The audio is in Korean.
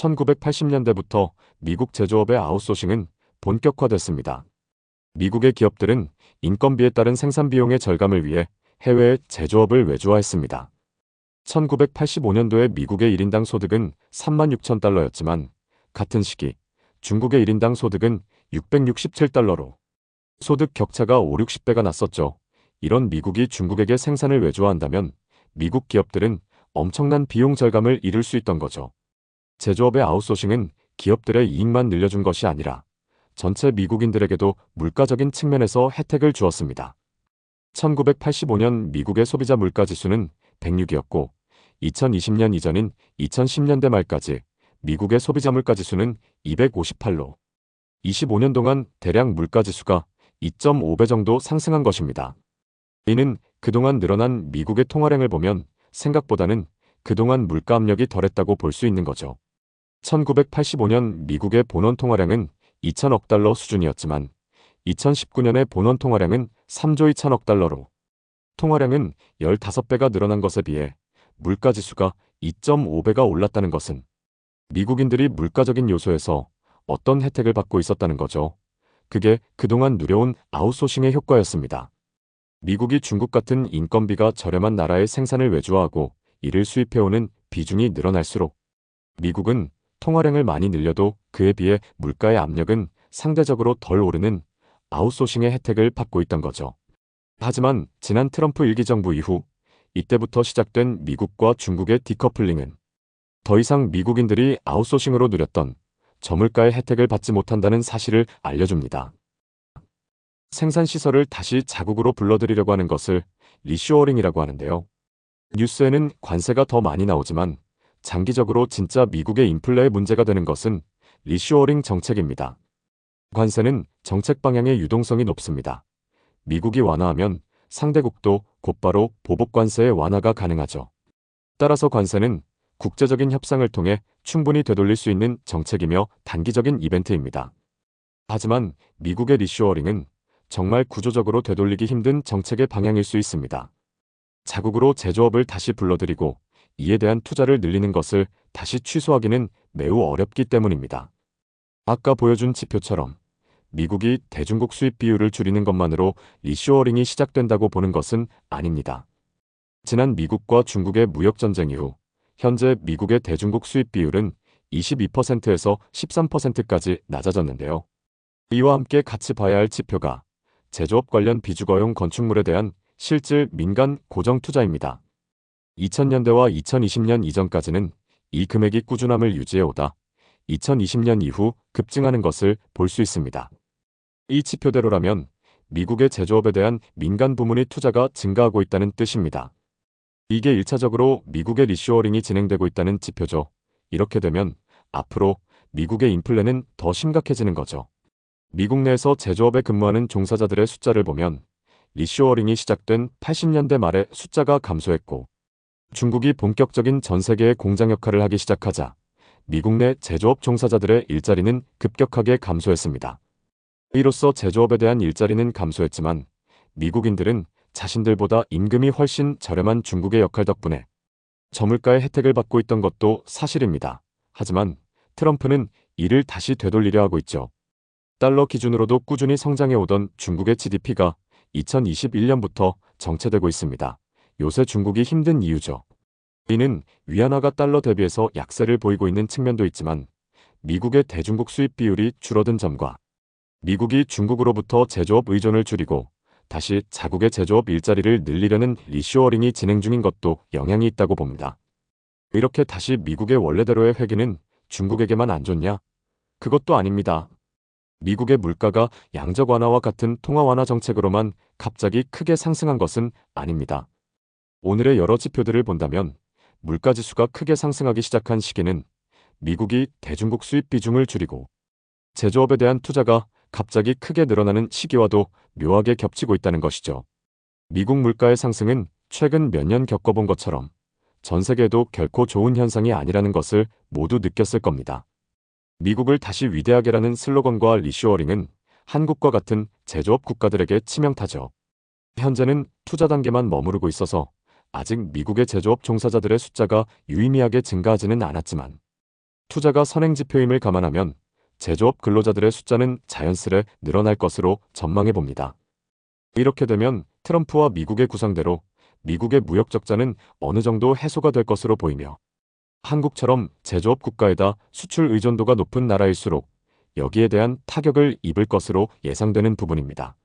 1980년대부터 미국 제조업의 아웃소싱은 본격화됐습니다. 미국의 기업들은 인건비에 따른 생산 비용의 절감을 위해 해외에 제조업을 외주화했습니다. 1985년도에 미국의 1인당 소득은 36,000달러였지만 같은 시기 중국의 1인당 소득은 667달러로 소득 격차가 5, 60배가 났었죠. 이런 미국이 중국에게 생산을 외주화한다면 미국 기업들은 엄청난 비용 절감을 이룰 수 있던 거죠. 제조업의 아웃소싱은 기업들의 이익만 늘려준 것이 아니라 전체 미국인들에게도 물가적인 측면에서 혜택을 주었습니다. 1985년 미국의 소비자 물가지수는 106이었고 2020년 이전인 2010년대 말까지 미국의 소비자 물가지수는 258로 25년 동안 대략 물가지수가 2.5배 정도 상승한 것입니다. 이는 그동안 늘어난 미국의 통화량을 보면 생각보다는 그동안 물가 압력이 덜했다고 볼 수 있는 거죠. 1985년 미국의 본원 통화량은 2천억 달러 수준이었지만 2019년의 본원 통화량은 3조 2천억 달러로 통화량은 15배가 늘어난 것에 비해 물가지수가 2.5배가 올랐다는 것은 미국인들이 물가적인 요소에서 어떤 혜택을 받고 있었다는 거죠. 그게 그동안 누려온 아웃소싱의 효과였습니다. 미국이 중국 같은 인건비가 저렴한 나라의 생산을 외주화하고 이를 수입해오는 비중이 늘어날수록 미국은 통화량을 많이 늘려도 그에 비해 물가의 압력은 상대적으로 덜 오르는 아웃소싱의 혜택을 받고 있던 거죠. 하지만 지난 트럼프 1기 정부 이후 이때부터 시작된 미국과 중국의 디커플링은 더 이상 미국인들이 아웃소싱으로 누렸던 저물가의 혜택을 받지 못한다는 사실을 알려줍니다. 생산시설을 다시 자국으로 불러들이려고 하는 것을 리쇼어링이라고 하는데요. 뉴스에는 관세가 더 많이 나오지만 장기적으로 진짜 미국의 인플레에 문제가 되는 것은 리쇼어링 정책입니다. 관세는 정책 방향의 유동성이 높습니다. 미국이 완화하면 상대국도 곧바로 보복 관세의 완화가 가능하죠. 따라서 관세는 국제적인 협상을 통해 충분히 되돌릴 수 있는 정책이며 단기적인 이벤트입니다. 하지만 미국의 리쇼어링은 정말 구조적으로 되돌리기 힘든 정책의 방향일 수 있습니다. 자국으로 제조업을 다시 불러들이고 이에 대한 투자를 늘리는 것을 다시 취소하기는 매우 어렵기 때문입니다. 아까 보여준 지표처럼 미국이 대중국 수입 비율을 줄이는 것만으로 리쇼어링이 시작된다고 보는 것은 아닙니다. 지난 미국과 중국의 무역전쟁 이후 현재 미국의 대중국 수입 비율은 22%에서 13%까지 낮아졌는데요. 이와 함께 같이 봐야 할 지표가 제조업 관련 비주거용 건축물에 대한 실질 민간 고정 투자입니다. 2000년대와 2020년 이전까지는 이 금액이 꾸준함을 유지해오다 2020년 이후 급증하는 것을 볼 수 있습니다. 이 지표대로라면 미국의 제조업에 대한 민간 부문의 투자가 증가하고 있다는 뜻입니다. 이게 1차적으로 미국의 리쇼어링이 진행되고 있다는 지표죠. 이렇게 되면 앞으로 미국의 인플레는 더 심각해지는 거죠. 미국 내에서 제조업에 근무하는 종사자들의 숫자를 보면 리쇼어링이 시작된 80년대 말에 숫자가 감소했고 중국이 본격적인 전 세계의 공장 역할을 하기 시작하자 미국 내 제조업 종사자들의 일자리는 급격하게 감소했습니다. 이로써 제조업에 대한 일자리는 감소했지만 미국인들은 자신들보다 임금이 훨씬 저렴한 중국의 역할 덕분에 저물가의 혜택을 받고 있던 것도 사실입니다. 하지만 트럼프는 이를 다시 되돌리려 하고 있죠. 달러 기준으로도 꾸준히 성장해 오던 중국의 GDP가 2021년부터 정체되고 있습니다. 요새 중국이 힘든 이유죠. 이는 위안화가 달러 대비해서 약세를 보이고 있는 측면도 있지만 미국의 대중국 수입 비율이 줄어든 점과 미국이 중국으로부터 제조업 의존을 줄이고 다시 자국의 제조업 일자리를 늘리려는 리쇼어링이 진행 중인 것도 영향이 있다고 봅니다. 이렇게 다시 미국의 원래대로의 회귀는 중국에게만 안 좋냐? 그것도 아닙니다. 미국의 물가가 양적 완화와 같은 통화 완화 정책으로만 갑자기 크게 상승한 것은 아닙니다. 오늘의 여러 지표들을 본다면 물가지수가 크게 상승하기 시작한 시기는 미국이 대중국 수입 비중을 줄이고 제조업에 대한 투자가 갑자기 크게 늘어나는 시기와도 묘하게 겹치고 있다는 것이죠. 미국 물가의 상승은 최근 몇 년 겪어본 것처럼 전 세계에도 결코 좋은 현상이 아니라는 것을 모두 느꼈을 겁니다. 미국을 다시 위대하게라는 슬로건과 리쇼어링은 한국과 같은 제조업 국가들에게 치명타죠. 현재는 투자 단계만 머무르고 있어서 아직 미국의 제조업 종사자들의 숫자가 유의미하게 증가하지는 않았지만 투자가 선행지표임을 감안하면 제조업 근로자들의 숫자는 자연스레 늘어날 것으로 전망해 봅니다. 이렇게 되면 트럼프와 미국의 구상대로 미국의 무역 적자는 어느 정도 해소가 될 것으로 보이며 한국처럼 제조업 국가에다 수출 의존도가 높은 나라일수록 여기에 대한 타격을 입을 것으로 예상되는 부분입니다.